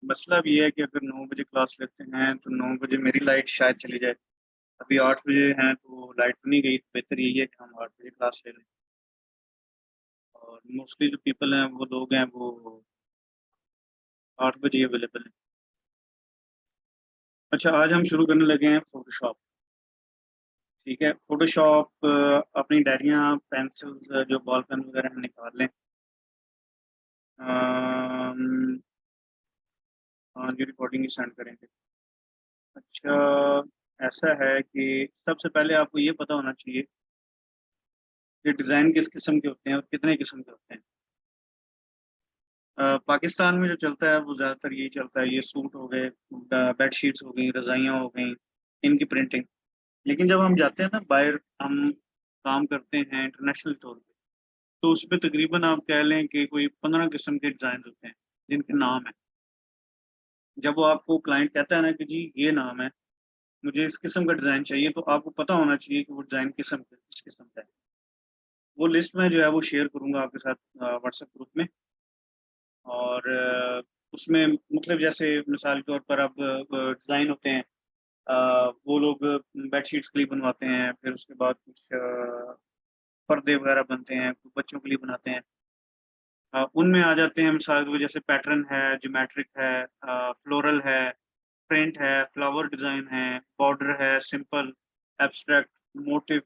मसला भी है कि अगर 9 बजे क्लास लेते हैं तो 9 बजे मेरी लाइट शायद चली जाए। अभी 8 बजे हैं तो लाइट तो नहीं गई, तो बेहतर यही है कि हम 8 बजे क्लास ले लें। और मोस्टली जो पीपल हैं, वो लोग हैं, वो 8 बजे अवेलेबल हैं। अच्छा, आज हम शुरू करने लगे हैं फोटोशॉप। ठीक है, फोटोशॉप। अपनी डायरियाँ, पेंसिल्स, जो बॉल पेन वगैरह हम निकाल लें। अम, हाँ जी, रिकॉर्डिंग ही सेंड करेंगे। अच्छा, ऐसा है कि सबसे पहले आपको ये पता होना चाहिए कि डिज़ाइन किस किस्म के होते हैं और कितने किस्म के होते हैं। पाकिस्तान में जो चलता है वो ज़्यादातर यही चलता है, ये सूट हो गए, बेड शीट्स हो गई, रज़ाइयाँ हो गई, इनकी प्रिंटिंग। लेकिन जब हम जाते हैं ना बाहर, हम काम करते हैं इंटरनेशनल तौर पे, तो उस पे तकरीबन आप कह लें कि कोई 15 किस्म के डिज़ाइन होते हैं जिनके नाम है। जब वो आपको क्लाइंट कहता है ना कि जी ये नाम है, मुझे इस किस्म का डिज़ाइन चाहिए, तो आपको पता होना चाहिए कि वो डिज़ाइन किस किस्म का है। वो लिस्ट में जो है वो शेयर करूँगा आपके साथ व्हाट्सएप ग्रुप में। और उसमें मतलब जैसे मिसाल के तौर पर अब डिज़ाइन होते हैं। वो लोग बेडशीट्स के लिए बनवाते हैं, फिर उसके बाद कुछ पर्दे वगैरह बनते हैं, कुछ बच्चों के लिए बनाते हैं। उनमें आ जाते हैं मिसाल के जैसे पैटर्न है, ज्योमेट्रिक है, फ्लोरल है, प्रिंट है, फ्लावर डिज़ाइन है, बॉर्डर है, simple, abstract, motif,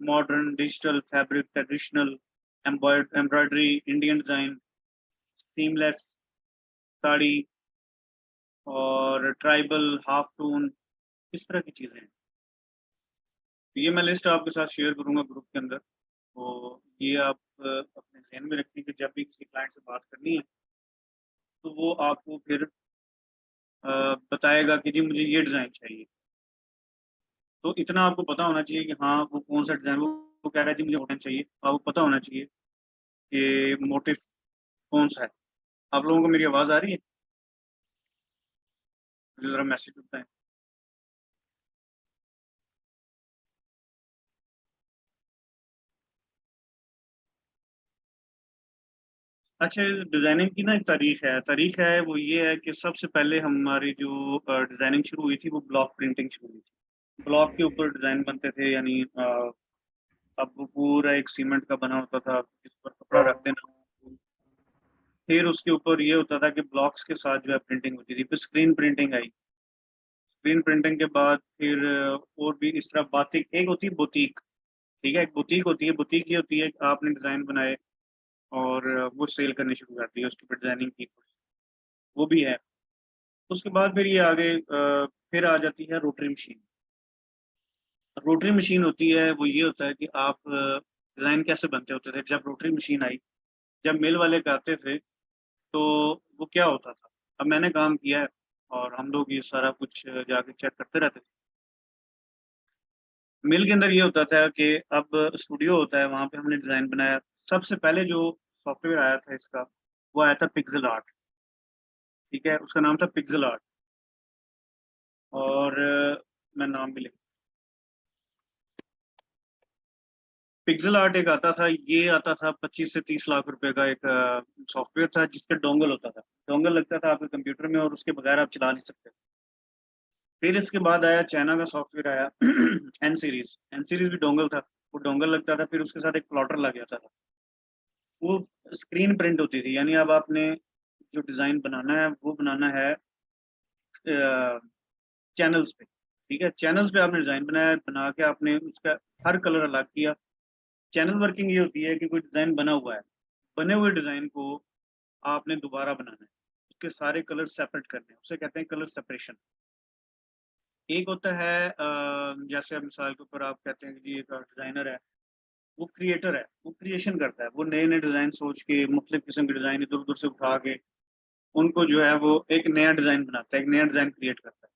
modern, digital, fabric, traditional, embroidery, Indian design, seamless, sari, और ट्राइबल, हाफ टून, इस तरह की चीज़ें हैं। तो ये मैं लिस्ट आपके साथ शेयर करूँगा ग्रुप के अंदर। तो ये आप अपने ज़हन में रखें कि जब भी किसी क्लाइंट से बात करनी है, तो वो आपको फिर बताएगा कि जी मुझे ये डिज़ाइन चाहिए। तो इतना आपको पता होना चाहिए कि हाँ, वो कौन-सा डिज़ाइन वो कह रहा है जी मुझे मॉडर्न चाहिए। आपको पता होना चाहिए कि मोटिफ कौन-सा है। आप लोगों को मेरी आवाज़ आ रही है? मुझे ज़रा मैसेज बताएँ। अच्छा, डिज़ाइनिंग की ना एक तारीख है, वो ये है कि सबसे पहले हमारी जो डिज़ाइनिंग शुरू हुई थी, वो ब्लॉक प्रिंटिंग शुरू हुई थी। ब्लॉक के ऊपर डिज़ाइन बनते थे, यानी अब वो पूरा एक सीमेंट का बना होता था, जिस पर कपड़ा रख देना। फिर उसके ऊपर ये होता था कि ब्लॉक्स के साथ जो है प्रिंटिंग होती थी, फिर स्क्रीन प्रिंटिंग आई। स्क्रीन प्रिंटिंग के बाद फिर और भी इस तरह बातिक एक होती है, बुटीक। ठीक है, एक बुटीक होती है। बुटीक ये होती है कि आपने डिज़ाइन बनाए और वो सेल करनी शुरू कर दी है, उसके ऊपर डिज़ाइनिंग की, वो भी है। उसके बाद फिर ये आगे फिर आ जाती है रोटरी मशीन। रोटरी मशीन होती है, वो ये होता है कि आप डिज़ाइन कैसे बनते होते थे जब रोटरी मशीन आई, जब मिल वाले पे आते थे, तो वो क्या होता था। अब मैंने काम किया है और हम लोग ये सारा कुछ जाके चेक करते रहते थे। मिल के अंदर ये होता था कि अब स्टूडियो होता है, वहाँ पे हमने डिज़ाइन बनाया। सबसे पहले जो सॉफ्टवेयर आया था इसका, वो आया था पिक्सेल आर्ट। ठीक है, उसका नाम था पिक्सेल आर्ट। और मैं नाम भी लिख, पिक्सेल आर्ट एक आता था, ये आता था 25 से 30 लाख रुपए का एक सॉफ्टवेयर था, जिसपे डोंगल होता था। डोंगल लगता था आपके कंप्यूटर में और उसके बगैर आप चला नहीं सकते। फिर इसके बाद आया चाइना का सॉफ्टवेयर आया एन सीरीज। एन सीरीज भी डोंगल था, वो डोंगल लगता था, फिर उसके साथ एक प्लॉटर लग जाता था। वो स्क्रीन प्रिंट होती थी, यानी अब आपने जो डिज़ाइन बनाना है वो बनाना है चैनल्स पे। ठीक है, चैनल्स पे आपने डिज़ाइन बनाया, बना के आपने उसका हर कलर अलग किया। चैनल वर्किंग ये होती है कि कोई डिज़ाइन बना हुआ है, बने हुए डिज़ाइन को आपने दोबारा बनाना है, उसके सारे कलर सेपरेट करने हैं, उसे कहते हैं कलर सेपरेशन। एक होता है जैसे अब मिसाल के ऊपर आप कहते हैं कि जी एक डिज़ाइनर है, वो क्रिएटर है, वो क्रिएशन करता है, वो नए-नए डिज़ाइन सोच के मुख्तलिफ किस्म के डिज़ाइन इधर-उधर से उठा के उनको जो है वो एक नया डिज़ाइन बनाता है, एक नया डिज़ाइन क्रिएट करता है।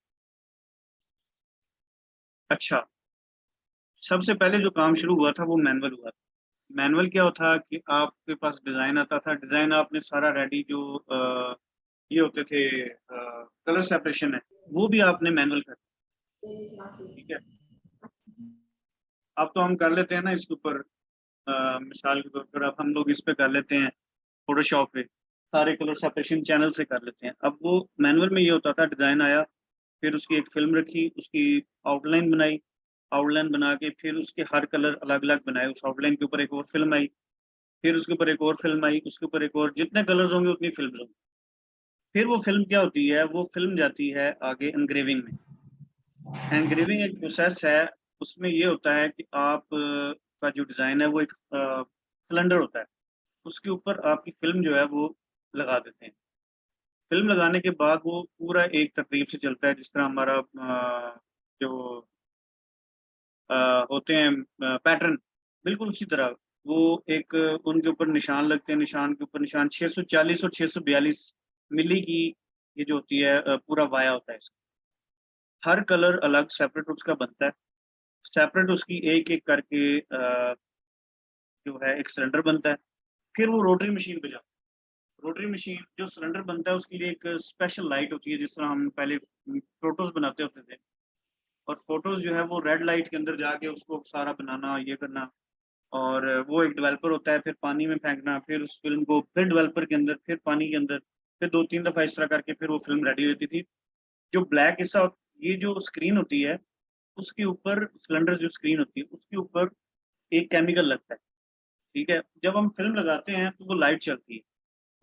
अच्छा, सबसे पहले जो काम शुरू हुआ था वो मैनुअल हुआ था। मैनुअल क्या होता कि आपके पास डिज़ाइन आता था, डिज़ाइन आपने सारा रेडी जो ये होते थे कलर सेपरेशन है, वो भी आपने मैनुअल कर, ठीक है। अब तो हम कर लेते हैं ना इसके ऊपर, मिसाल के तौर पर अब हम लोग इस पे कर लेते हैं फ़ोटोशॉप पे। सारे कलर सेपरेशन चैनल से कर लेते हैं। अब वो मैनुअल में ये होता था, डिज़ाइन आया, फिर उसकी एक फ़िल्म रखी, उसकी आउटलाइन बनाई, आउटलाइन बना के फिर उसके हर कलर अलग-अलग बनाए, उस आउटलाइन के ऊपर एक और फ़िल्म आई, फिर उसके ऊपर एक और फ़िल्म आई, उसके ऊपर एक और, जितने कलर्स होंगे उतनी फ़िल्म्स होंगी। फिर वो फ़िल्म क्या होती है, वो फ़िल्म जाती है आगे एनग्रेविंग में। एनग्रेविंग एक प्रोसेस है, उसमें ये होता है कि आप का जो डिज़ाइन है वो एक सिलेंडर होता है, उसके ऊपर आपकी फ़िल्म जो है वो लगा देते हैं। फ़िल्म लगाने के बाद वो पूरा एक तरतीब से चलता है, जिस तरह हमारा जो होते हैं पैटर्न, बिल्कुल उसी तरह। वो एक उनके ऊपर निशान लगते हैं, निशान के ऊपर निशान 640 और 642 मिली की ये जो होती है पूरा वाया होता है इसका। हर कलर अलग सेपरेट उसका बनता है, सेपरेट उसकी एक-एक करके जो है एक सिलेंडर बनता है, फिर वो रोटरी मशीन पे जाता है। रोटरी मशीन जो सिलेंडर बनता है उसके लिए एक स्पेशल लाइट होती है, जिस तरह हम पहले फ़ोटोज़ बनाते होते थे, और फ़ोटोज़ जो है वो रेड लाइट के अंदर जाके उसको सारा बनाना, ये करना, और वो एक डेवलपर होता है, फिर पानी में फेंकना, फिर उस फ़िल्म को फिर डेवलपर के अंदर, फिर पानी के अंदर, फिर 2-3 दफ़ा इस तरह करके फिर वो फ़िल्म रेडी होती थी। जो ब्लैक हिस्सा, ये जो स्क्रीन होती है, उसके ऊपर सिलेंडर जो स्क्रीन होती है, उसके ऊपर एक केमिकल लगता है, ठीक है? जब हम फ़िल्म लगाते हैं तो वो लाइट चलती है।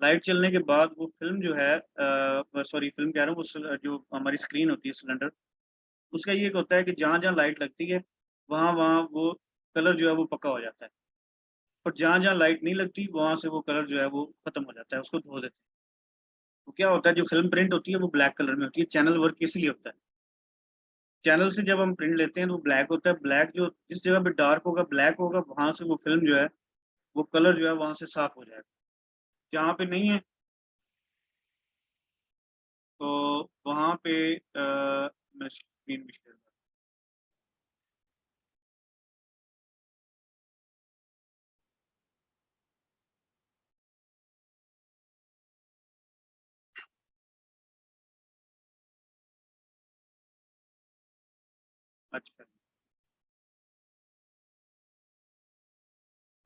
लाइट चलने के बाद वो फ़िल्म जो है सॉरी फ़िल्म कह रहा हूँ, वो जो हमारी स्क्रीन होती है सिलेंडर, उसका ये एक होता है कि जहाँ-जहाँ लाइट लगती है, वहाँ-वहाँ वो कलर जो है वो पक्का हो जाता है। और जहाँ-जहाँ लाइट नहीं लगती, वहाँ से वो कलर जो है वो खत्म हो जाता है, उसको धो देते हैं। तो क्या होता है, जो फ़िल्म प्रिंट होती है वो ब्लैक कलर में होती है, चैनल वर्क इसीलिए होता है। चैनल से जब हम प्रिंट लेते हैं तो वो ब्लैक होता है, ब्लैक जो जिस जगह पे डार्क होगा, ब्लैक होगा, वहाँ से वो फ़िल्म जो है, वो कलर जो है वहाँ से साफ़ हो जाएगा। जहाँ पे नहीं है, तो वहाँ पे मैं स्क्रीन भी शेयर कर, अच्छा।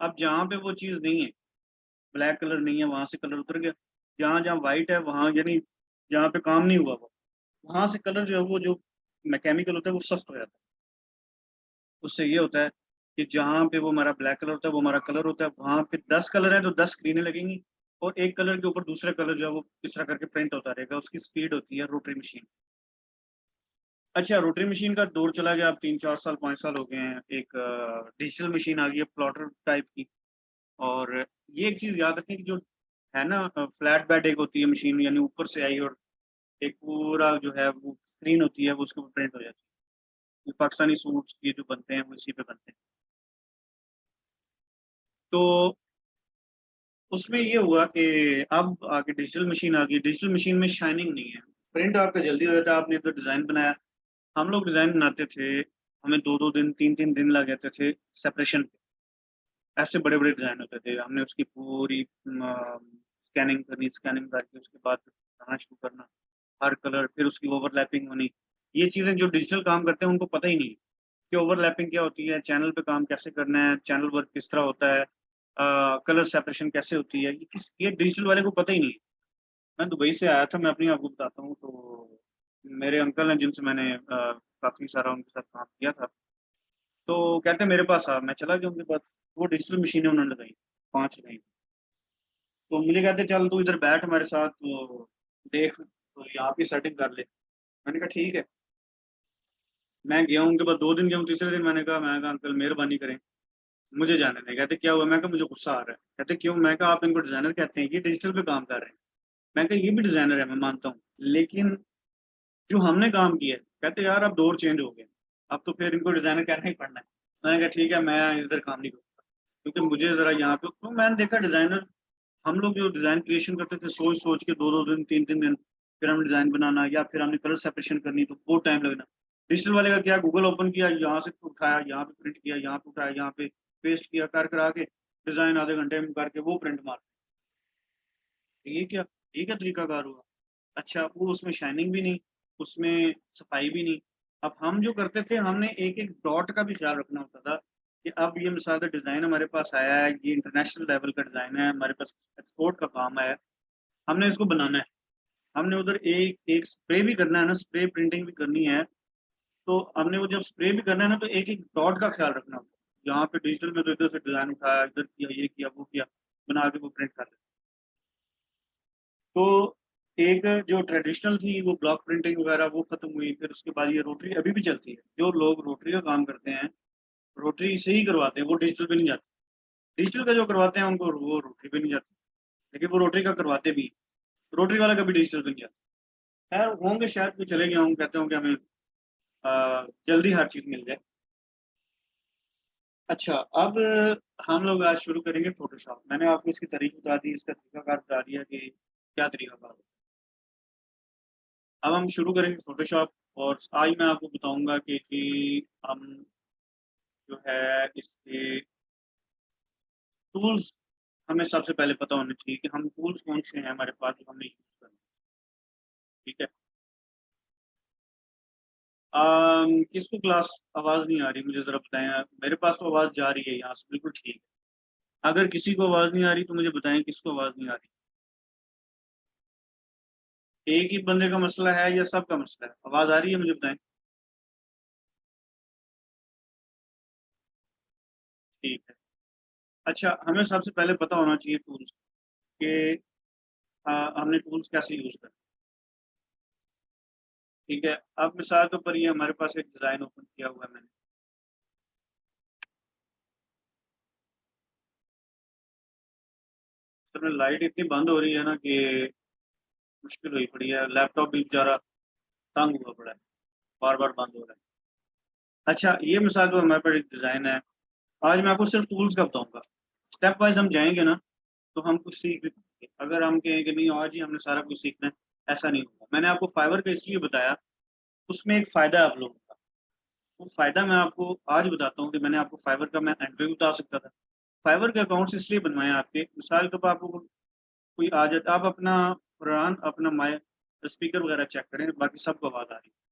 अब जहाँ पे वो चीज़ नहीं है, ब्लैक कलर नहीं है, वहाँ से कलर उतर गया। जहाँ-जहाँ व्हाइट है, वहाँ यानी जहाँ पे काम नहीं हुआ वो, वहाँ से कलर जो है वो जो मैकेनिकल होता है वो सख्त हो जाता है। उससे ये होता है कि जहाँ पे वो हमारा ब्लैक कलर होता है, वो हमारा कलर होता है, वहाँ पे 10 कलर है तो 10 स्क्रीनें लगेंगी, और एक कलर के ऊपर दूसरा कलर जो है वो इस तरह करके प्रिंट होता रहेगा। उसकी स्पीड होती है रोटरी मशीन। अच्छा, रोटरी मशीन का दौर चला गया, अब 3-4 साल, 5 साल हो गए हैं। एक डिजिटल मशीन आ गई है प्लॉटर टाइप की, और ये एक चीज़ याद रखें कि जो है ना फ्लैट बेड एक होती है मशीन, यानी ऊपर से आई और एक पूरा जो है वो स्क्रीन होती है, वो उसके ऊपर प्रिंट हो जाती है। ये पाकिस्तानी सूट्स ये जो बनते हैं वो इसी पे बनते हैं। तो उसमें ये हुआ कि अब आगे डिजिटल मशीन आ गई, डिजिटल मशीन में शाइनिंग नहीं है। प्रिंट आपका जल्दी हो जाता है, आपने तो डिज़ाइन बनाया। हम लोग डिज़ाइन बनाते थे, हमें 2-2 दिन, 3-3 दिन लग जाते थे सेपरेशन पे। ऐसे बड़े-बड़े डिज़ाइन होते थे। हमने उसकी पूरी स्कैनिंग करनी, स्कैनिंग करके उसके बाद बनाना शुरू करना। हर कलर, फिर उसकी ओवरलैपिंग होनी। ये चीज़ें जो डिजिटल काम करते हैं उनको पता ही नहीं है कि ओवरलैपिंग क्या होती है, चैनल पे काम कैसे करना है, चैनल वर्क किस तरह होता है, कलर सेपरेशन कैसे होती है, ये डिजिटल वाले को पता ही नहीं है। मैं दुबई से आया था, मैं अपनी आपको बताता हूँ, तो मेरे अंकल हैं जिनसे मैंने काफ़ी सारा उनके साथ काम किया था। तो कहते हैं मेरे पास आ, मैं चला गया उनके पास, वो डिजिटल मशीनें उन्होंने लगाई, 5 लगाई। तो मुझे कहते चल तू इधर बैठ हमारे साथ, तो देख तो यहाँ पे सेटिंग कर ले। मैंने कहा ठीक है। मैं गया उनके पास, 2 दिन गया हूँ, तीसरे दिन मैंने कहा अंकल मेहरबानी करें, मुझे जाने दें। कहते क्या हुआ? मैं कहा मुझे गुस्सा आ रहा है। कहते क्यों? मैं कहा आप इनको डिज़ाइनर कहते हैं, ये डिजिटल पे काम कर रहे हैं। मैं कहा ये भी डिज़ाइनर है, मैं मानता हूँ, लेकिन जो हमने काम किया है, कहते यार अब दौर चेंज हो गया, अब तो फिर इनको डिज़ाइनर कहना ही पड़ना है। मैंने कहा ठीक है, मैं इधर काम नहीं करूँगा, क्योंकि मुझे ज़रा यहाँ पे, तो मैंने देखा डिज़ाइनर, हम लोग जो डिज़ाइन क्रिएशन करते थे सोच-सोच के 2-2 दिन, 3-3 दिन, फिर हमने डिज़ाइन बनाना या फिर हमने कलर सेपरेशन करनी, तो वो टाइम लगना। डिजिटल वाले का क्या, गूगल ओपन किया, यहाँ से उठाया, यहाँ पे प्रिंट किया, यहाँ पे उठाया, यहाँ पे पेस्ट किया, कर करा के डिज़ाइन आधे घंटे में करके वो प्रिंट मार, ये क्या तरीकाकार हुआ? अच्छा, वो उसमें शाइनिंग भी नहीं, उसमें सफाई भी नहीं। अब हम जो करते थे, हमने एक-एक डॉट का भी ख़्याल रखना होता था कि अब ये मिसाल का डिज़ाइन हमारे पास आया है, ये इंटरनेशनल लेवल का डिज़ाइन है, हमारे पास एक्सपोर्ट का काम है। हमने इसको बनाना है, हमने उधर एक एक स्प्रे भी करना है ना, स्प्रे प्रिंटिंग भी करनी है। तो हमने वो जब स्प्रे भी करना है ना, तो एक एक डॉट का ख्याल रखना होगा। यहाँ पे डिजिटल में तो इधर से डिजाइन उठाया, इधर किया, ये किया, वो किया, बना के वो प्रिंट कर दिया। तो एक जो ट्रेडिशनल थी वो ब्लॉक प्रिंटिंग वगैरह वो खत्म हुई, फिर उसके बाद ये रोटरी अभी भी चलती है। जो लोग रोटरी का काम करते हैं, रोटरी से ही करवाते हैं, वो डिजिटल पे नहीं जाते। डिजिटल का जो करवाते हैं उनको वो रोटरी पे नहीं जाते, लेकिन वो रोटरी का करवाते भी हैं। रोटरी वाला कभी डिजिटल पे नहीं जाता। खैर होंगे, शायद कोई चले गए होंगे, कहते होंगे हमें जल्दी हर चीज मिल जाए। अच्छा, अब हम लोग आज शुरू करेंगे फोटोशॉप। मैंने आपको इसकी तारीख बता दी, इसका तरीकाकार बता दिया कि क्या तरीकाकार है। अब हम शुरू करेंगे फोटोशॉप। और आज मैं आपको बताऊंगा कि हम जो है इसके टूल्स, हमें सबसे पहले पता होना चाहिए कि हम टूल्स कौन से हैं हमारे पास जो हमने यूज करना है। ठीक है। किसको क्लास आवाज नहीं आ रही, मुझे जरा बताएं। मेरे पास तो आवाज जा रही है यहाँ से, बिल्कुल ठीक है। अगर किसी को आवाज नहीं आ रही तो मुझे बताएं किसको आवाज नहीं आ रही। एक ही बंदे का मसला है या सबका मसला है? आवाज आ रही है, मुझे बताएं। ठीक है। अच्छा, हमें सबसे पहले पता होना चाहिए टूल्स के, हमने टूल्स कैसे यूज करना। ठीक है। अब मिसाल के ऊपर ये हमारे पास एक डिजाइन ओपन किया हुआ है मैंने। तो लाइट इतनी बंद हो रही है ना कि मुश्किल हुई पड़ी है, लैपटॉप भी बेचारा तंग हुआ पड़ा है, बार बार बंद हो रहा है। अच्छा, ये मिसाल के हमारे पास एक डिजाइन है। आज मैं आपको सिर्फ टूल्स का बताऊंगा। स्टेप वाइज हम जाएंगे ना, तो हम कुछ सीख भी पाएंगे। अगर हम कहें कि नहीं आज ही हमने सारा कुछ सीखना है, ऐसा नहीं होगा। मैंने आपको फाइवर का इसलिए बताया, उसमें एक फायदा है आप लोगों का। वो फायदा मैं आपको आज बताता हूँ कि मैंने आपको फाइवर का मैं एंड पे भी बता सकता था। फाइवर के अकाउंट्स इसलिए बनवाए आपके, मिसाल के ऊपर आपको कोई आ जाता, आप अपना कुरान, अपना माइ स्पीकर वगैरह चेक करें, बाकी सबको आवाज आ रही है।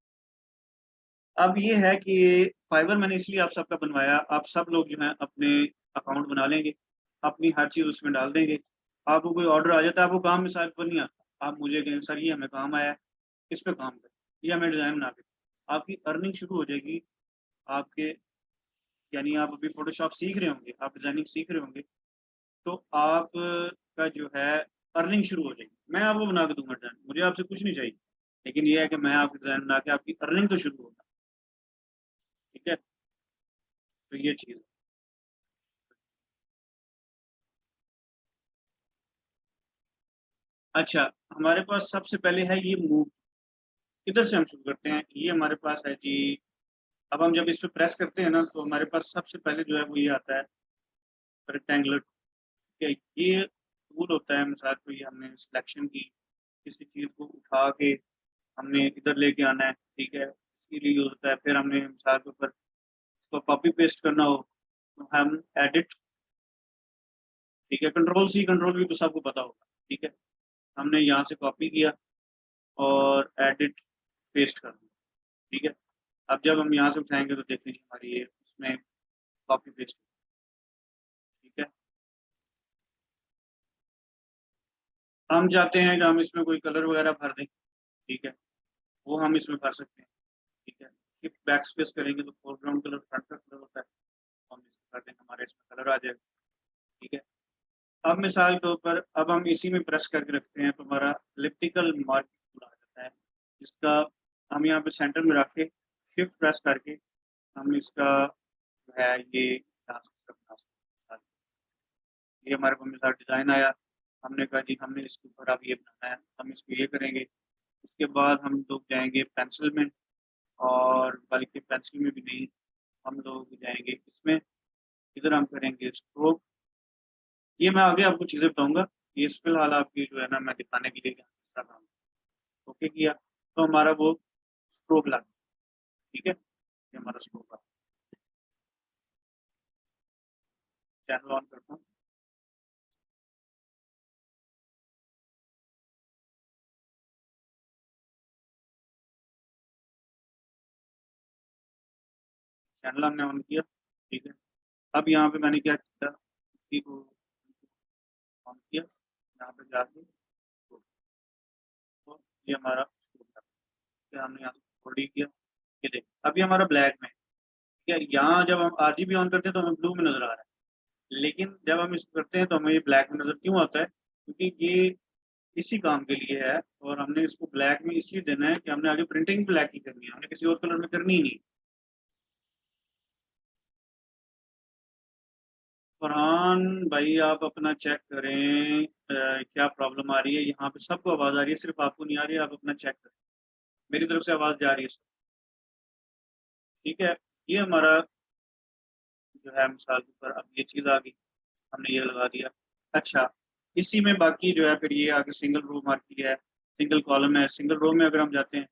अब ये है कि फाइवर मैंने इसलिए आप सबका बनवाया, आप सब लोग जो है अपने अकाउंट बना लेंगे, अपनी हर चीज उसमें डाल देंगे। आपको कोई ऑर्डर आ जाता है, आपको काम मिसाल पर नहीं आता, आप मुझे कहें सर ये हमें काम आया है, इस पे काम करें, ये हमें डिजाइन बना के, आपकी अर्निंग शुरू हो जाएगी। आपके, यानी आप अभी फोटोशॉप सीख रहे होंगे, आप डिजाइनिंग सीख रहे होंगे, तो आप का जो है अर्निंग शुरू हो जाएगी। मैं आपको बना के दूंगा डिजाइन, मुझे आपसे कुछ नहीं चाहिए, लेकिन ये है कि मैं आपकी डिजाइन बना के आपकी अर्निंग तो शुरू होगा। ठीक है। तो ये चीज है। अच्छा, हमारे पास सबसे पहले है ये मूव। इधर से हम शुरू करते हैं। ये हमारे पास है जी। अब हम जब इस पे प्रेस करते हैं ना, तो हमारे पास सबसे पहले जो है वो ये आता है रेक्टेंगुलर। ये टूल होता है, मिसाल को ये हमने सिलेक्शन की, किसी चीज को उठा के हमने इधर लेके आना है। ठीक है, इसके लिए यूज होता है। फिर हमने मिसाल के ऊपर इसको कॉपी पेस्ट करना हो, तो हम एडिट, ठीक है, कंट्रोल सी कंट्रोल भी तो सबको पता होगा। ठीक है, हमने यहाँ से कॉपी किया और एडिट पेस्ट कर दिया। ठीक है। अब जब हम यहाँ से उठाएंगे तो देखेंगे हमारी ये उसमें कॉपी पेस्ट। ठीक है। हम चाहते हैं कि हम इसमें कोई कलर वगैरह भर दें। ठीक है, वो हम इसमें भर सकते हैं। ठीक है। if बैक स्पेस करेंगे तो फोरग्राउंड कलर फ्रंट का कलर होता है, तो हम इसमें कर देंगे, हमारे इसमें कलर आ जाएगा। ठीक है। अब मिसाल के ऊपर अब हम इसी में प्रेस करके रखते हैं, तो हमारा इलिप्टिकल मार्क आ जाता है, जिसका हम यहाँ पे सेंटर में रख के शिफ्ट प्रेस करके हम इसका जो है ये बना सकते हैं। ये हमारे पास मिसाल डिजाइन आया, हमने कहा जी हमने इसके ऊपर अब ये बनाना है, हम इसको ये करेंगे। उसके बाद हम लोग जाएंगे पेंसिल में, और बल्कि पेंसिल में भी नहीं, हम लोग जाएंगे इसमें, इधर हम करेंगे स्ट्रोक। ये मैं आगे आपको चीज़ें बताऊंगा, ये फिलहाल आपकी जो है ना मैं दिखाने के लिए दूसरा काम ओके किया, तो हमारा वो स्ट्रोक लगा। ठीक है, ये हमारा स्ट्रोक लगा। चैनल ऑन करता हूँ। चैनल हमने ऑन किया। ठीक है। अब यहाँ पे मैंने क्या किया, इसी को ऑन किया, यहाँ पे जाके ये हमारा हमने यहाँ होल्डिंग किया, ये देख अभी हमारा ब्लैक में, ठीक है। यहाँ जब हम RGB ऑन करते हैं तो हमें ब्लू में नजर आ रहा है, लेकिन जब हम इसको करते हैं तो हमें ये ब्लैक में नजर क्यों आता है? क्योंकि ये इसी काम के लिए है, और हमने इसको ब्लैक में इसलिए देना है कि हमने आगे प्रिंटिंग ब्लैक ही करनी है, हमने किसी और कलर में करनी ही नहीं। फरहान भाई आप अपना चेक करें, क्या प्रॉब्लम आ रही है? यहाँ पे सबको आवाज आ रही है, सिर्फ आपको नहीं आ रही है, आप अपना चेक करें। मेरी तरफ से आवाज जा रही है सब, ठीक है। ये हमारा जो है मिसाल के ऊपर अब ये चीज आ गई, हमने ये लगा दिया। अच्छा, इसी में बाकी जो है फिर ये आगे सिंगल रो मार्क किया है, सिंगल कॉलम है, सिंगल रो में अगर हम जाते हैं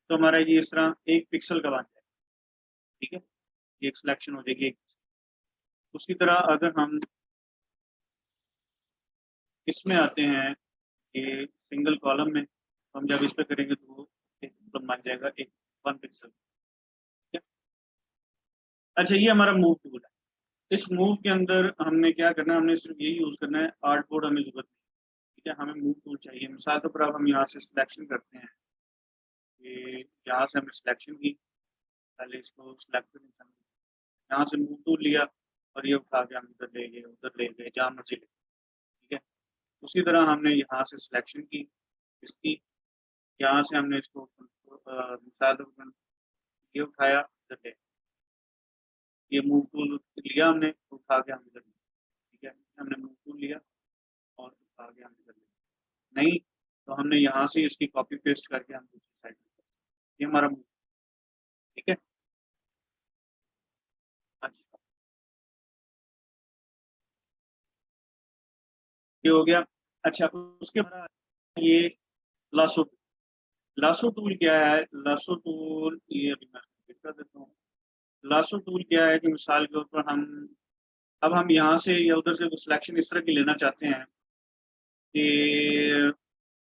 तो हमारा ये इस तरह 1 पिक्सल का बन जाए, ठीक है। ये एक सिलेक्शन हो जाएगी उसकी तरह। अगर हम इसमें आते हैं ये सिंगल कॉलम में, तो हम जब इस पे करेंगे तो वो एक कॉलम बन जाएगा, एक 1 पिक्सल, ठीक है। अच्छा, ये हमारा मूव टूल है। इस मूव के अंदर हमने क्या करना है, हमने सिर्फ यही यूज करना है, आर्ट बोर्ड हमें जरूरत नहीं, ठीक है। हमें मूव टूल चाहिए। मिसाल के ऊपर अब हम यहाँ से सिलेक्शन करते हैं, ये यहाँ से हमने सिलेक्शन की, पहले इसको सिलेक्ट करें, यहाँ से मूव टूल लिया और ये उठा के हम इधर ले गए, उधर ले गए, जहाँ मर्जी ले, ठीक है। उसी तरह हमने यहाँ से सिलेक्शन की इसकी, यहाँ से हमने इसको मिसाल ये उठाया इधर ले, ये मूव टूल लिया हमने, उठा के हम इधर ले, ठीक है। हमने मूव टूल लिया और उठा के हम इधर ले, नहीं तो हमने यहाँ से इसकी कॉपी पेस्ट करके हम दूसरी साइड में, ये हमारा मूव, ठीक है। अच्छा, ये हो गया। अच्छा, उसके बाद ये लासो, लासो टूल क्या है? लासो टूल ये अभी मैं कर देता हूँ। लासो टूल क्या है कि मिसाल के ऊपर हम अब हम यहाँ से या उधर से सिलेक्शन इस तरह की लेना चाहते हैं कि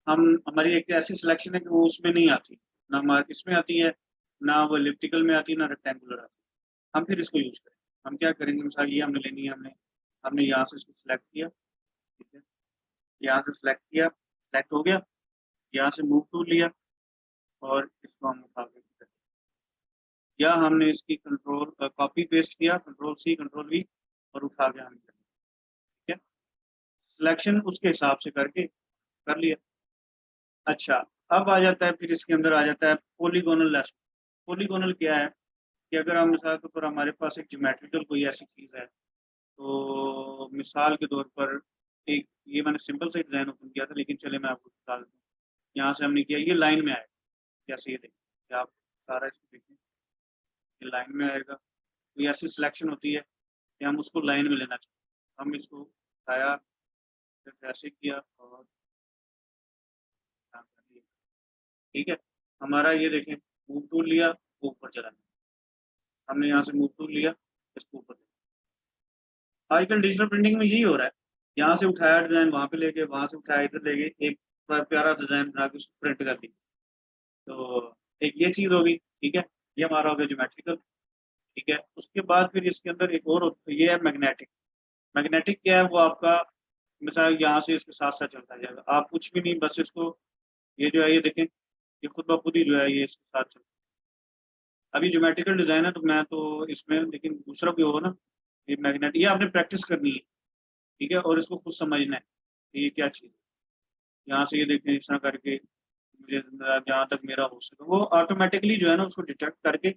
हम हमारी एक ऐसी सिलेक्शन है कि वो उसमें नहीं आती, ना हमारे इसमें आती है, ना वो एलिप्टिकल में आती है, ना रेक्टेंगुलर आती है। हम फिर इसको यूज करें, हम क्या करेंगे, मिसाल ये हमने लेनी है, हमने हमने यहाँ से इसको सिलेक्ट किया, ठीक है। यहाँ से सिलेक्ट किया, सिलेक्ट हो गया, यहाँ से मूव टूल लिया और इसको हम उठा के, या हमने इसकी कंट्रोल कॉपी पेस्ट किया, कंट्रोल C कंट्रोल V और उठा के हम, ठीक है। सिलेक्शन उसके हिसाब से करके कर लिया। अच्छा, अब आ जाता है, फिर इसके अंदर आ जाता है पॉलीगोनल लेस। पॉलीगोनल क्या है कि अगर हम मिसाल के ऊपर हमारे पास एक ज्योमेट्रिकल कोई ऐसी चीज है, तो मिसाल के तौर पर एक ये मैंने सिंपल सा डिजाइन ओपन किया था, लेकिन चले मैं आपको बता दूँ। यहाँ से हमने किया, ये लाइन में आएगा, जैसे ये देखिए आप सारा इसको देखें, ये लाइन में आएगा। कोई ऐसी सिलेक्शन होती है कि हम उसको लाइन में लेना चाहते हैं, हम इसको उठाया, फिर ऐसे किया और ठीक है। हमारा ये देखें, मूव टूल लिया, ऊपर चला, हमने यहाँ से मूव टूल लिया, इसको ऊपर। आजकल डिजिटल प्रिंटिंग में यही हो रहा है, यहाँ से उठाया डिजाइन वहां पे लेके, वहां से उठाया इधर लेके, एक प्यारा डिजाइन बना के उसको प्रिंट कर दी। तो एक ये चीज होगी, ठीक है। ये हमारा हो गया ज्योमेट्रिकल, ठीक है। उसके बाद फिर इसके अंदर एक और ये है मैग्नेटिक। मैग्नेटिक क्या है? वो आपका मिसाल यहाँ से इसके साथ साथ चलता जाएगा, आप कुछ भी नहीं, बस इसको ये जो है ये देखें, ये खुद ब खुद ही जो है ये इसके साथ चलता है। अभी ज्योमेट्रिकल डिजाइन है तो मैं तो इसमें, लेकिन दूसरा भी होगा ना, ये मैग्नेट, ये आपने प्रैक्टिस करनी है, ठीक है, और इसको खुद समझना है कि ये क्या चीज़ है। यहाँ से ये देखें इस तरह करके, मुझे जहाँ तक मेरा हो सके वो ऑटोमेटिकली जो है ना उसको डिटेक्ट करके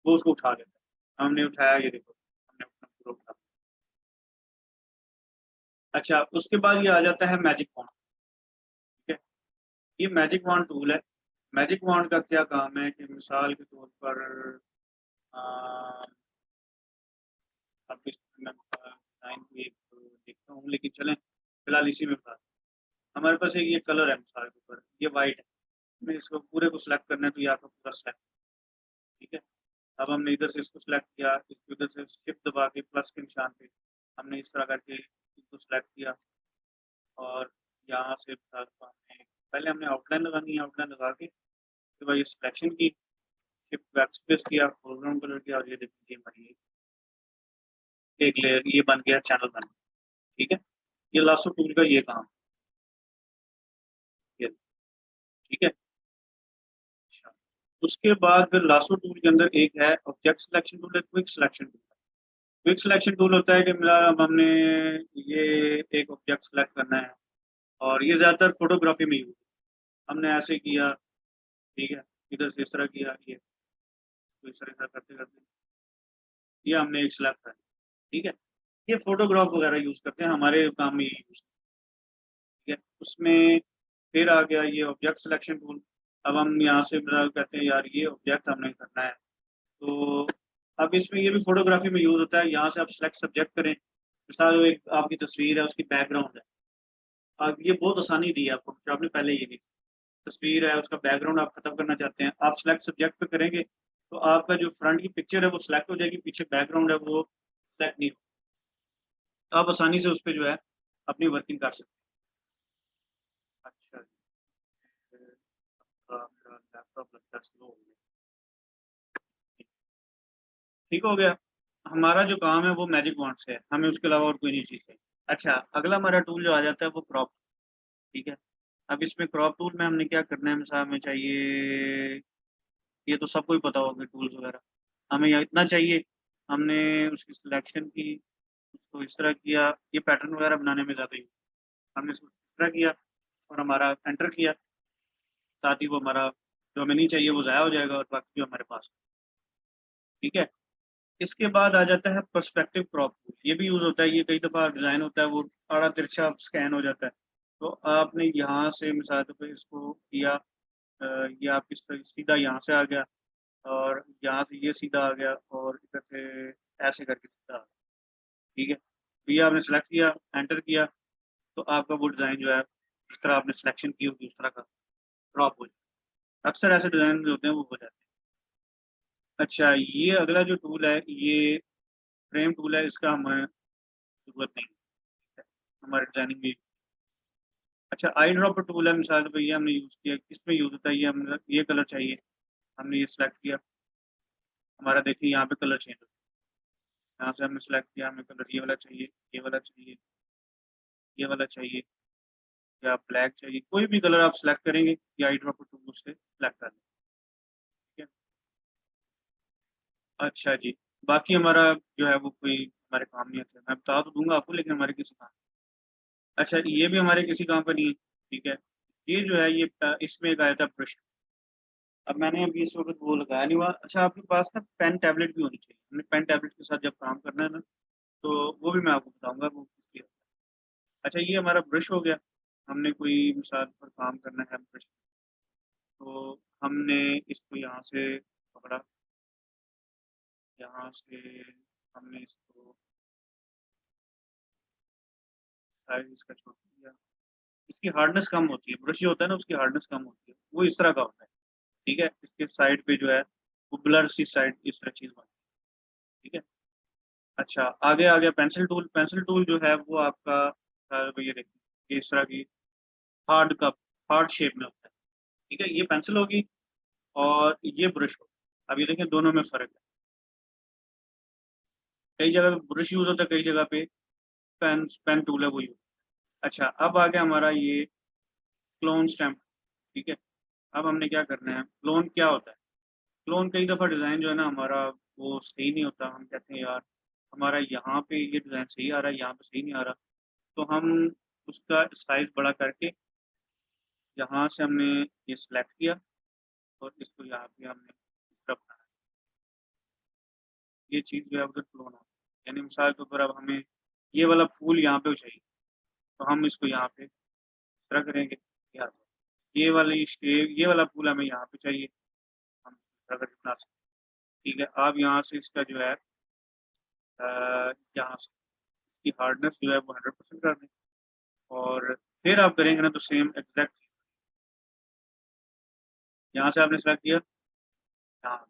वो उसको उठा लेता है। हमने उठाया, ये देखो हमने अपना पूरा उठा। अच्छा, उसके बाद ये आ जाता है मैजिक वॉन्ड, ठीक है। ये मैजिक वॉन्ड टूल है। मैजिक वॉन्ड का क्या काम है कि मिसाल के तौर पर अ, अब मैं डिजाइन को एक देखता हूँ, लेकिन चलें फिलहाल इसी में बता। हमारे पास एक ये कलर है मिसाल के ऊपर, ये वाइट है, हमें इसको पूरे को सिलेक्ट करना है, तो ये आपका पूरा सिलेक्ट, ठीक है। अब हमने इधर से इसको सिलेक्ट किया, इसको इधर से शिफ्ट दबा के प्लस के निशान पे हमने इस तरह करके इसको सिलेक्ट किया, और यहाँ से हमने पहले हमने आउटलाइन लगानी है, आउटलाइन लगा के फिर भाई सिलेक्शन की, शिफ्ट बैक स्पेस किया, फोरग्राउंड कलर किया, और ये देखिए हमारी एक लेयर ये बन गया, चैनल बन गया, ठीक है। ये लासो टूल का ये काम है, ठीक है। उसके बाद फिर लासो टूल के अंदर एक है ऑब्जेक्ट सिलेक्शन टूल, है quick selection tool. Quick selection tool होता है कि मतलब अब हमने ये एक ऑब्जेक्ट सेलेक्ट करना है, और ये ज़्यादातर फोटोग्राफी में यूज, हमने ऐसे किया, ठीक है, इधर से इस तरह किया, ये तो इस तरह करते करते ये हमने एक सेलेक्ट कर, ठीक है। ये फोटोग्राफ वगैरह यूज करते हैं, हमारे काम में ये यूज, ठीक है। उसमें फिर आ गया ये ऑब्जेक्ट सिलेक्शन टूल। अब हम यहाँ से मतलब कहते हैं यार ये ऑब्जेक्ट हमने करना है, तो अब इसमें ये भी फोटोग्राफी में यूज होता है। यहाँ से आप सिलेक्ट सब्जेक्ट करें, मिसाल एक आपकी तस्वीर है, उसकी बैकग्राउंड है। अब ये बहुत आसानी दी है आपको, आपने पहले ये नहीं, तस्वीर है उसका बैकग्राउंड आप खत्म करना चाहते हैं, आप सिलेक्ट सब्जेक्ट पे करेंगे तो आपका जो फ्रंट की पिक्चर है वो सिलेक्ट हो जाएगी, पीछे बैकग्राउंड है वो सिलेक्ट नहीं हो, तो आप आसानी से उस पर जो है अपनी वर्किंग कर सकते हैं। अच्छा, मेरा लैपटॉप लगता है स्लो हो गया, ठीक हो गया। हमारा जो काम है वो मैजिक वॉन्ट से है, हमें उसके अलावा और कोई नहीं चीज़ चाहिए। अच्छा, अगला हमारा टूल जो आ जाता है वो क्रॉप, ठीक है। अब इसमें क्रॉप टूल में हमने क्या करना है, मिसाल हमें चाहिए, ये तो सबको ही पता होगा टूल्स वगैरह, हमें यहाँ इतना चाहिए, हमने उसकी सिलेक्शन की, उसको इस तरह किया, ये पैटर्न वगैरह बनाने में ज़्यादा ही, हमने इसको इस तरह किया और हमारा एंटर किया, साथ ही वो हमारा जो हमें नहीं चाहिए वो ज़ाया हो जाएगा और बाकी जो हमारे पास, ठीक है। इसके बाद आ जाता है पर्सपेक्टिव क्रॉप टूल, ये भी यूज़ होता है, ये कई दफ़ा डिज़ाइन होता है वो आड़ा तिरछा स्कैन हो जाता है, तो आपने यहाँ से मिसाल के तौर पे इसको किया, ये आप इस तरह सीधा यहाँ से आ गया और यहाँ से ये सीधा आ गया और इधर से ऐसे करके सीधा आ गया, ठीक है। तो ये आपने सेलेक्ट किया, एंटर किया, तो आपका वो डिज़ाइन जो है, जिस तरह आपने सिलेक्शन की होगी उस तरह का क्रॉप हो जाए। अक्सर ऐसे डिज़ाइन जो होते हैं वो हो जाते हैं। अच्छा, ये अगला जो टूल है ये फ्रेम टूल है, इसका हमें ज़रूरत नहीं है हमारे डिज़ाइनिंग में। अच्छा, आई ड्रॉपर टूल है, मिसाल के ये हमने यूज़ किया, किसमें यूज़ होता है, ये हमने ये कलर चाहिए, हमने ये सिलेक्ट किया, हमारा देखिए यहाँ पे कलर चेंज हो, यहाँ से हमने सेलेक्ट किया, हमें कलर ये वाला चाहिए, ये वाला चाहिए, ये वाला चाहिए या ब्लैक चाहिए, कोई भी कलर आप सेलेक्ट करेंगे या आई ड्रॉपर टूल से सेलेक्ट कर लें, ठीक है। अच्छा जी, बाकी हमारा जो है वो कोई हमारे काम नहीं आता, मैं बता तो दूंगा आपको लेकिन हमारे किसी काम, अच्छा ये भी हमारे किसी काम का नहीं है, ठीक है। ये जो है ये इसमें एक आया था ब्रश, अब मैंने अभी इस वक्त वो लगाया नहीं हुआ। अच्छा, आपके पास ना पेन टैबलेट भी होनी चाहिए, हमने पेन टैबलेट के साथ जब काम करना है ना, तो वो भी मैं आपको बताऊंगा वो किस लिए। अच्छा, ये हमारा ब्रश हो गया, हमने कोई मिसाल पर काम करना है ब्रश, तो हमने इसको यहाँ से पकड़ा, यहाँ से हमने इसको साइज इसका छोड़ दिया, इसकी हार्डनेस कम होती है, ब्रश जो होता है ना उसकी हार्डनेस कम होती है, वो इस तरह का होता है, ठीक है। इसके साइड पे जो है वो ब्लर सी साइड इस तरह चीज़ बनती है, ठीक है। अच्छा, आगे आ गया पेंसिल टूल, पेंसिल टूल जो है वो आपका ये देखिए, ये इस तरह की हार्ड कप, हार्ड शेप में होता है, ठीक है। ये पेंसिल होगी और ये ब्रश होगा, अब ये देखें दोनों में फ़र्क है, कई जगह पे ब्रश यूज़ होता है, कई जगह पे पेन पेन टूल है वो यूज़। अच्छा, अब आ गया हमारा ये क्लोन स्टैम्प, ठीक है। अब हमने क्या करना है, क्लोन क्या होता है, क्लोन कई दफ़ा डिज़ाइन जो है ना हमारा वो सही नहीं होता, हम कहते हैं यार हमारा यहाँ पे ये डिज़ाइन सही आ रहा है, यहाँ पे सही नहीं आ रहा, तो हम उसका साइज़ बड़ा करके यहाँ से हमने ये सिलेक्ट किया और इसको यहाँ पे हमने इस तरह बनाया, ये चीज़ जो है उधर क्लोन हो, यानी मिसाल के ऊपर अब हमें ये वाला फूल यहाँ पे चाहिए, तो हम इसको यहाँ पे इस तरह करेंगे, या ये वाली शेप, ये वाला फूल हमें यहाँ पे चाहिए, हम इस तरह करके बना सकते हैं, ठीक है। आप यहाँ से इसका जो है यहाँ से इसकी हार्डनेस जो है वो 100% कर दें और फिर आप करेंगे ना तो सेम एग्जैक्ट यहाँ से आपने सेलेक्ट किया, यहाँ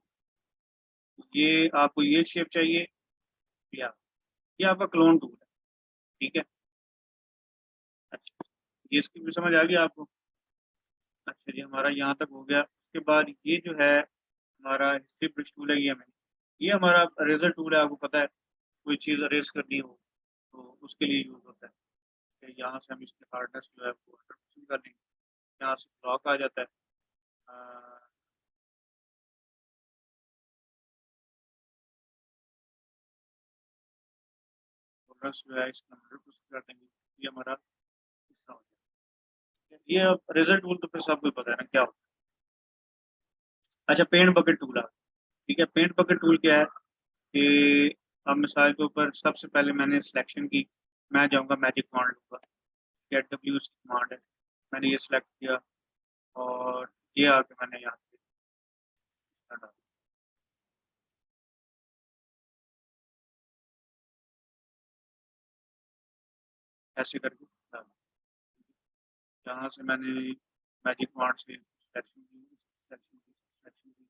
ये आपको ये शेप चाहिए, या ये आपका क्लोन टूल है, ठीक है। अच्छा, ये इसकी भी समझ आ गई आपको। अच्छा जी, हमारा यहाँ तक हो गया, उसके बाद ये जो है हमारा हिस्ट्री ब्रश टूल है, ये हमारा रेजर टूल है, आपको पता है कोई चीज़ अरेज करनी हो तो उसके लिए यूज़ होता है, कि यहाँ से हम इसकी हार्डनेस जो है वो 100% कर लेंगे, यहाँ से ब्लॉक आ जाता है, ब्रश जो है इसका 100% कर देंगे, ये हमारा हिस्सा हो जाएगा। ये अब रेजर टूल तो फिर सबको पता है ना क्या होता है। अच्छा, पेंट बकेट टूल आ, ठीक है। पेंट बकेट टूल क्या है कि अब मिसाल के ऊपर सबसे पहले मैंने सिलेक्शन की, मैं जाऊंगा मैजिक कमांड लूंगा, गेट डब्ल्यू कमांड है, मैंने ये सिलेक्ट किया और ये आके मैंने यहाँ पे डाला। ऐसे करके डाला। यहाँ से मैंने मैजिक कमांड से सिलेक्शन की, सिलेक्शन की, सिलेक्शन की,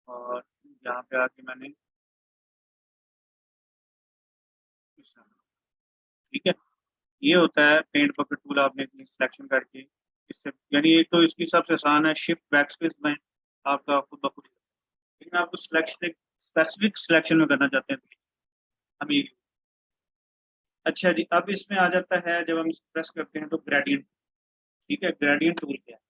और यहाँ पे आके मैंने इस तरह, ठीक है। ये होता है पेंट बकेट टूल, आपने अपनी सिलेक्शन करके इससे, यानी एक तो इसकी सबसे आसान है शिफ्ट बैक स्पेस में, आपका खुद ब खुद, लेकिन आपको सिलेक्शन स्पेसिफिक सिलेक्शन में करना चाहते हैं तो हम ये, अच्छा जी। अब इसमें आ जाता है जब हम प्रेस करते हैं तो ग्रेडियंट, ठीक है। ग्रेडियंट टूल क्या है?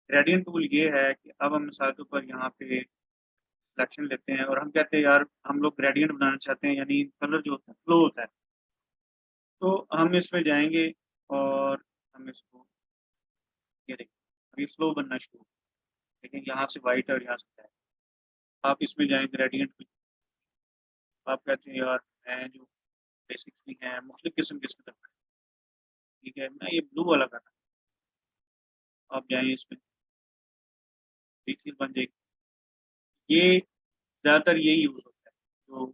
ग्रेडियंट टूल ये है कि अब हम मिसाल के ऊपर यहाँ पे सिलेक्शन लेते हैं और हम कहते हैं यार हम लोग ग्रेडियंट बनाना चाहते हैं, यानी कलर जो होता है फ्लो होता है, तो हम इसमें जाएंगे और हम इसको, ये देखिए अभी फ्लो बनना शुरू, लेकिन यहाँ से वाइट और यहाँ से ब्लैक, आप इसमें जाएं ग्रेडियंट में, आप कहते हैं यार मैं जो बेसिक्स भी हैं मुख्तलिफ किस्म के इसमें करना है, ठीक है, मैं ये ब्लू वाला करना है, आप जाएं इसमें, एक चीज बन जाएगी। ये ज़्यादातर यही यूज़ होता है, तो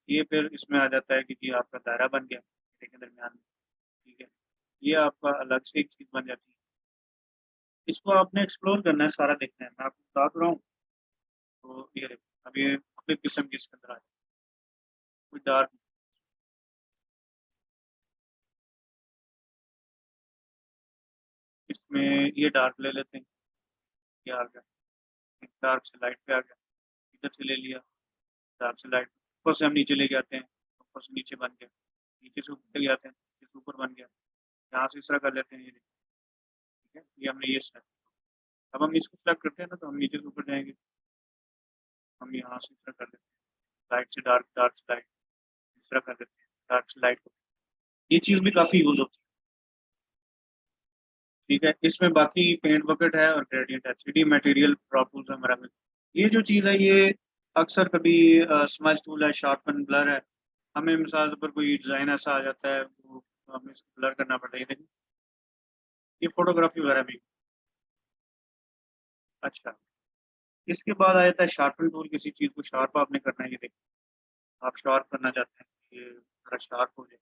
ये फिर इसमें आ जाता है कि जी आपका दायरा बन गया के दरमियान में, ठीक है। ये आपका अलग से एक चीज़ बन जाती है, इसको आपने एक्सप्लोर करना है, सारा देखना है, मैं आपको बता तो रहा हूँ। तो ये देखो अब ये मुख्तलिफ किस्म के इसके अंदर आ जाए, कोई डार्क, इसमें ये डार्क ले लेते हैं, ये आ गया, डार्क से लाइट पे आ गया, इधर से ले लिया डार्क से लाइट, ऊपर से हम नीचे ले जाते हैं, ऊपर से नीचे बन गया, नीचे से ऊपर ले जाते हैं, नीचे से ऊपर बन गया, यहाँ से इस तरह कर लेते हैं, ये देखिए, ठीक है, ये हमने ये सेलेक्ट, अब हम इसको सेलेक्ट करते हैं ना तो हम नीचे से ऊपर जाएंगे, हम यहाँ से इस तरह कर लेते हैं, लाइट से डार्क, डार्क से लाइट, इस तरह कर लेते हैं, डार्क से लाइट, ये चीज़ भी काफ़ी यूज़ होती है, ठीक है। इसमें बाकी पेंट बकेट है और ग्रेडियंट है, 3D मटेरियल प्रॉपर्टीज हमारा में, ये जो चीज़ है ये अक्सर कभी स्मज टूल है, शार्पन, ब्लर है, हमें मिसाल के ऊपर कोई डिज़ाइन ऐसा आ जाता है वो हमें इसको ब्लर करना पड़ता है, लेकिन ये फोटोग्राफी वगैरह भी, अच्छा। इसके बाद आ जाता है शार्पन टूल, किसी चीज़ को शार्प आपने करना है, ये देखिए आप शार्प करना चाहते हैं, ये थोड़ा शार्प हो जाए,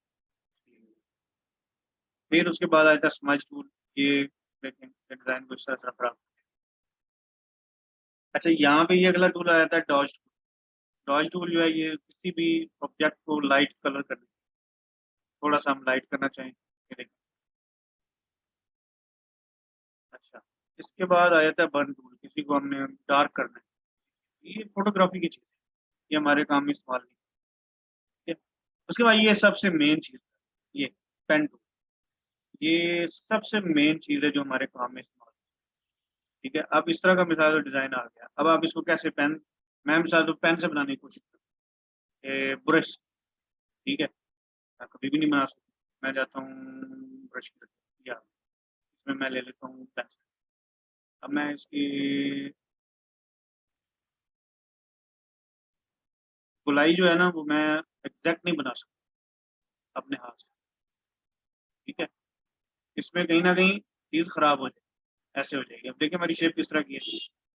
फिर उसके बाद आ जाता है स्मज टूल, ये देखें डिज़ाइन को इस तरह से, अच्छा यहाँ पे ये अगला टूल आ जाता है डॉज टूल। डॉज टूल जो है ये किसी भी ऑब्जेक्ट को लाइट कलर करने, थोड़ा सा हम लाइट करना चाहें, ये देखिए, अच्छा। इसके बाद आ जाता है बर्न टूल, किसी को हमने डार्क करना है, ये फोटोग्राफी की चीज़ है, ये हमारे काम में इस्तेमाल नहीं, ठीक है। उसके बाद ये सबसे मेन चीज़ है, ये पेन टूल, ये सबसे मेन चीज़ है जो हमारे काम में इस्तेमाल, ठीक है। अब इस तरह का मिसाल डिज़ाइन आ गया, अब आप इसको कैसे पेन, मैं मिसाल तो पेन से बनाने की कोशिश करूँ, ब्रश, ठीक है, मैं कभी भी नहीं बना सकता, मैं जाता हूँ ब्रश या इसमें मैं ले लेता हूँ पेंसिल, अब मैं इसकी गोलाई जो है ना वो मैं एग्जैक्ट नहीं बना सकता अपने हाथ से, ठीक है, इसमें कहीं ना कहीं चीज़ खराब हो जाए, ऐसे हो जाएगी। अब देखिए हमारी शेप किस तरह की है,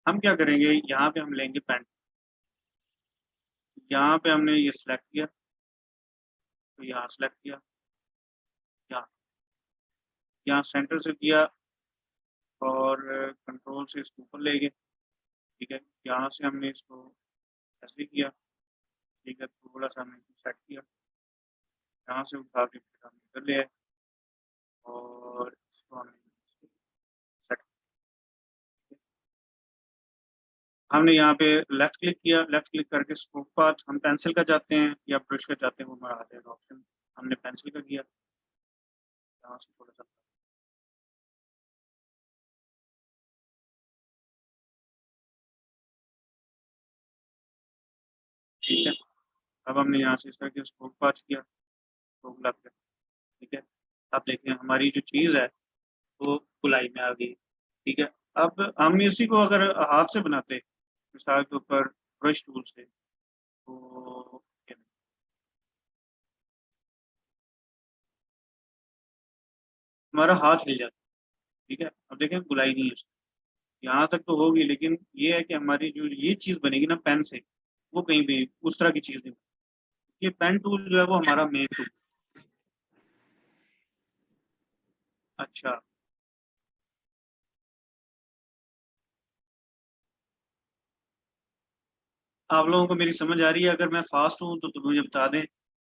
हम क्या करेंगे, यहाँ पे हम लेंगे पेन, यहाँ पे हमने ये सिलेक्ट किया, तो यहाँ सेलेक्ट किया, यहाँ यहाँ सेंटर से किया और कंट्रोल से इसको ऊपर ले गए, ठीक है, यहाँ से हमने इसको ऐसे किया, ठीक है, थोड़ा सा हमने सेट किया, यहाँ से उठा के फिर हमने इधर ले आए और इसको हमने सेट, हमने यहाँ पे लेफ्ट क्लिक किया, लेफ्ट क्लिक करके स्ट्रोक पाथ हम पेंसिल का चाहते हैं या ब्रश का चाहते हैं वो हमारा आ जाएगा ऑप्शन, हमने पेंसिल का किया, यहाँ से थोड़ा सा, ठीक है। अब हमने यहाँ से इस तरह के स्ट्रोक पाथ किया, स्ट्रोक लग गया। ठीक है, अब देखें हमारी जो चीज़ है वो गोलाई में आ गई। ठीक है, अब हम इसी को अगर हाथ से बनाते मिसाल के ऊपर ब्रश टूल से, तो हमारा हाथ हिल जाता है। ठीक है, अब देखें गोलाई नहीं है उसकी, यहाँ तक तो होगी, लेकिन ये है कि हमारी जो ये चीज़ बनेगी ना पेन से, वो कहीं भी उस तरह की चीज़ नहीं। ये पेन टूल जो है वो हमारा मेन टूल। अच्छा, आप लोगों को मेरी समझ आ रही है? अगर मैं फास्ट हूँ तो तुम मुझे बता दें,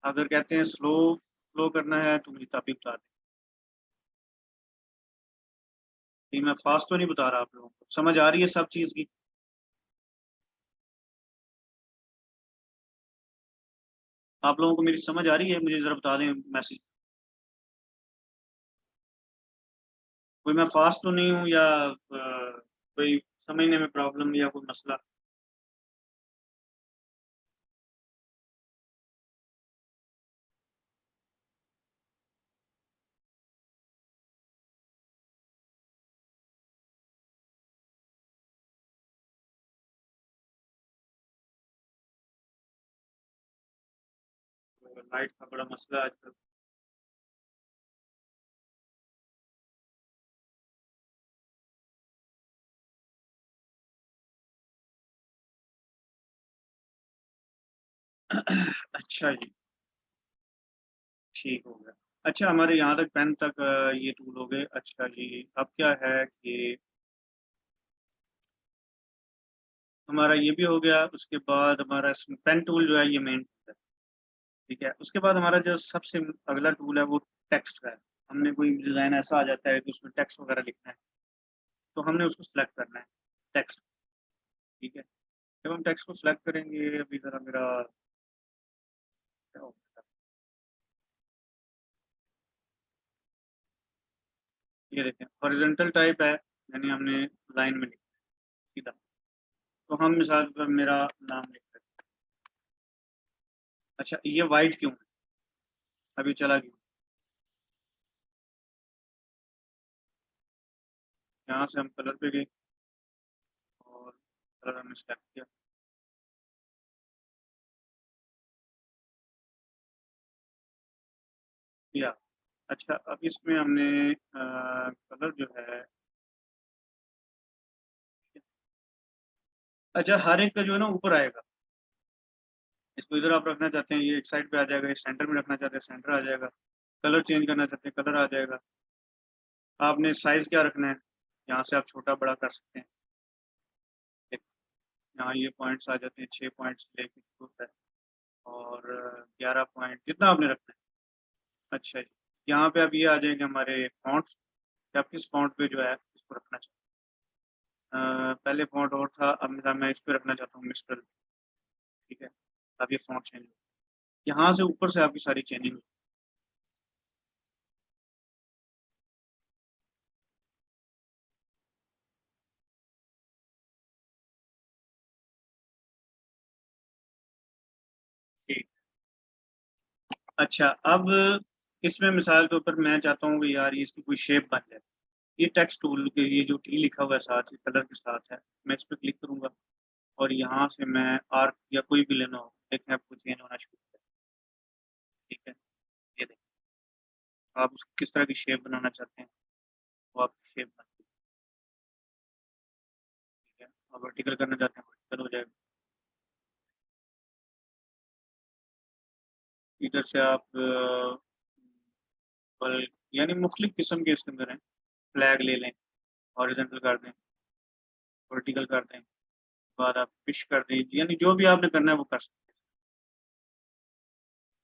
अगर कहते हैं स्लो स्लो करना है तो मुझे तब भी बता दें। नहीं, मैं फास्ट तो नहीं बता रहा, आप लोगों को समझ आ रही है सब चीज़ की? आप लोगों को मेरी समझ आ रही है? मुझे ज़रा बता दें मैसेज। कोई मैं फास्ट तो नहीं हूँ, या कोई समझने में प्रॉब्लम या कोई मसला? लाइट का बड़ा मसला है आजकल। अच्छा जी, ठीक हो गया। अच्छा, हमारे यहाँ तक पेन तक ये टूल हो गए। अच्छा जी, अब क्या है कि हमारा ये भी हो गया, उसके बाद हमारा पेन टूल जो है ये मेन टूल है। ठीक है, उसके बाद हमारा जो सबसे अगला टूल है वो टेक्स्ट का है। हमने कोई डिज़ाइन ऐसा आ जाता है कि उसमें टेक्स्ट वगैरह लिखना है, तो हमने उसको सिलेक्ट करना है, टेक्स्ट। ठीक है, जब हम टेक्स्ट को सिलेक्ट करेंगे, अभी ज़रा मेरा क्या हो गया? ये देखें हॉरिजॉन्टल टाइप है, यानी हमने लाइन में लिखा सीधा। तो हम मिसाल पर मेरा नाम लिख रहे हैं। अच्छा, ये वाइट क्यों है? अभी चला गया। यहाँ से हम कलर पे गए और कलर हमने सेलेक्ट किया। किया। अच्छा, अब इसमें हमने कलर जो है, अच्छा हर एक का जो है ना ऊपर आएगा। इसको इधर आप रखना चाहते हैं, ये एक साइड पे आ जाएगा, इस सेंटर में रखना चाहते हैं सेंटर आ जाएगा, कलर चेंज करना चाहते हैं कलर आ जाएगा। आपने साइज क्या रखना है, यहाँ से आप छोटा बड़ा कर सकते हैं। यहाँ ये पॉइंट्स आ जाते हैं, 6 पॉइंट्स लेके होता है, और 11 पॉइंट जितना आपने रखना है। अच्छा जी, यहाँ पे अब ये आ जाएंगे हमारे फॉन्ट्स, कि आप किस फॉन्ट पे जो है इसको रखना चाहते हैं। पहले फॉन्ट और था, अब मैं इस पे रखना चाहता हूँ मिस्टर। ठीक है, अब ये फॉन्ट चेंज, यहाँ से ऊपर से आपकी सारी चेंजिंग। ठीक। अच्छा, अब इसमें मिसाल के ऊपर मैं चाहता हूँ कि यार ये इसकी कोई शेप बन जाए। ये टेक्स्ट टूल के ये जो टी लिखा हुआ है साथ, कलर के साथ है, मैं इस पर क्लिक करूंगा और यहाँ से मैं आर्क या कोई भी लेना हो, देखें आपको चेंज होना शुरू हो जाए। ठीक है, ये देखें, आप उसकी किस तरह की शेप बनाना चाहते हैं वो आपकी शेप बन गई। ठीक है, और वर्टिकल करना चाहते हैं वर्टिकल हो जाएगा। इधर से आप यानी मुख्तलिफ किस्म के इसके अंदर हैं। फ्लैग ले लें, हॉरिजॉन्टल कर दें, वर्टिकल कर दें, बाद आप फिश कर दें, यानी जो भी आपने करना है वो कर सकते हैं।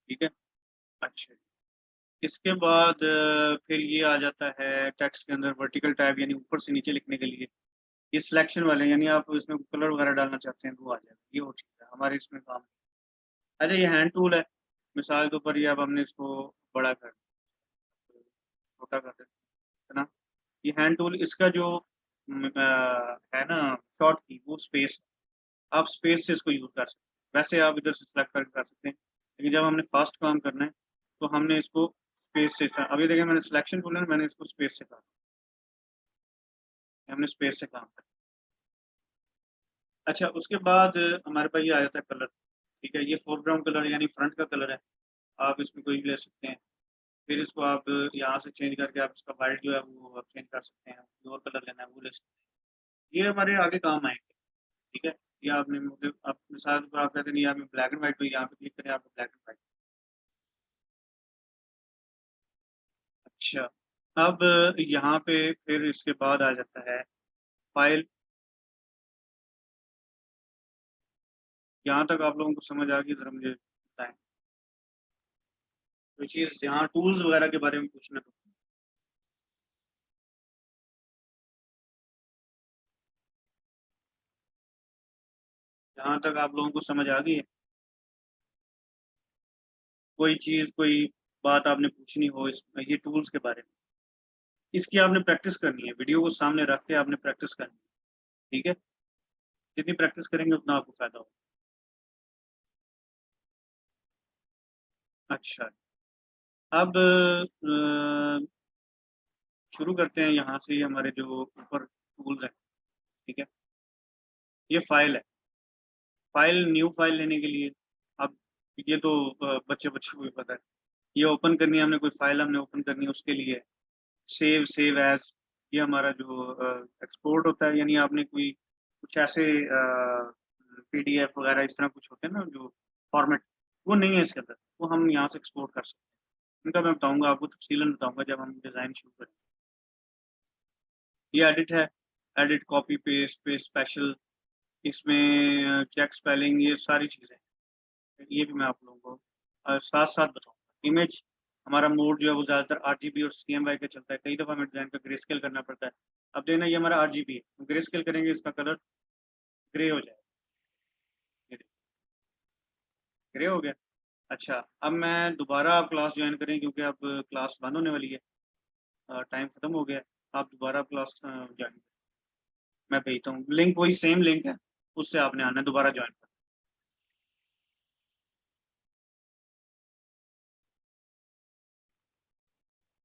ठीक है। अच्छा, इसके बाद फिर ये आ जाता है टेक्स्ट के अंदर वर्टिकल टैब, यानी ऊपर से नीचे लिखने के लिए ये सिलेक्शन वाले, यानी आप इसमें कलर वगैरह डालना चाहते हैं तो वो आ जाएगा, ये हो चीज़ है हमारे इसमें काम। अच्छा, ये हैंड टूल है, मिसाल के ऊपर ये अब हमने इसको बड़ा कर छोटा कर देते है ना। ये हैंड टूल, इसका जो है ना शॉर्ट की वो स्पेस, आप स्पेस से इसको यूज़ कर सकते हैं। वैसे आप इधर से सिलेक्ट करके कर सकते हैं, लेकिन जब हमने फास्ट काम करना है तो हमने इसको स्पेस से, अभी देखिए मैंने सिलेक्शन टूल है, मैंने इसको स्पेस से कहा, हमने स्पेस से काम किया। अच्छा, उसके बाद हमारे पास ये आ जाता है कलर। ठीक है, ये फोरग्राउंड कलर यानी फ्रंट का कलर है, आप इसमें कोई भी ले सकते हैं। फिर इसको आप यहाँ से चेंज करके आप इसका वाइट जो है वो आप चेंज कर सकते हैं, कोई और कलर लेना है वो ले सकते हैं। ये हमारे आगे काम आएंगे। ठीक है, या आपने मुझे आप मिसाल पर आप कहते नहीं यार मैं ब्लैक एंड व्हाइट, यहाँ पे क्लिक करें आपको ब्लैक एंड व्हाइट। अच्छा, अब यहाँ पे फिर इसके बाद आ जाता है फाइल। यहाँ तक आप लोगों को समझ आ गई, जरा मुझे बताएं कोई चीज़ यहाँ टूल्स वगैरह के बारे में पूछना तो। यहाँ तक आप लोगों को समझ आ गई है? कोई चीज़ कोई बात आपने पूछनी हो इस ये टूल्स के बारे में, इसकी आपने प्रैक्टिस करनी है, वीडियो को सामने रख के आपने प्रैक्टिस करनी है। ठीक है, जितनी प्रैक्टिस करेंगे उतना आपको फायदा होगा। अच्छा, अब शुरू करते हैं यहाँ से, हमारे जो ऊपर टूल्स हैं। ठीक है, ये फाइल है। फाइल, न्यू फाइल लेने के लिए अब ये तो बच्चे बच्चे को भी पता है, ये ओपन करनी है हमने, कोई फाइल हमने ओपन करनी है उसके लिए सेव एज, ये हमारा जो एक्सपोर्ट होता है, यानी आपने कोई कुछ ऐसे पीडीएफ वगैरह इस तरह कुछ होते हैं ना जो फॉर्मेट, वो नहीं है इसके अंदर, वो हम यहाँ से एक्सपोर्ट कर सकते हैं। इनका मैं बताऊंगा आपको, तफसीलन बताऊंगा जब हम डिज़ाइन शुरू करेंगे। ये एडिट है, edit copy paste paste special, इसमें चेक स्पेलिंग, ये सारी चीज़ें, ये भी मैं आप लोगों को साथ साथ बताऊंगा। इमेज, हमारा मोड जो है वो ज़्यादातर RGB और CMY का चलता है, कई दफ़ा हमें डिज़ाइन का ग्रे स्केल करना पड़ता है। अब देखना ये हमारा RGB है, ग्रे स्केल करेंगे इसका कलर ग्रे हो जाएगा, ग्रे हो गया। अच्छा, अब मैं दोबारा आप क्लास ज्वाइन करें क्योंकि अब क्लास बंद होने वाली है, टाइम ख़त्म हो गया। आप दोबारा क्लास ज्वाइन, मैं भेजता हूँ लिंक, वही सेम लिंक है, उससे आपने आना है दोबारा ज्वाइन।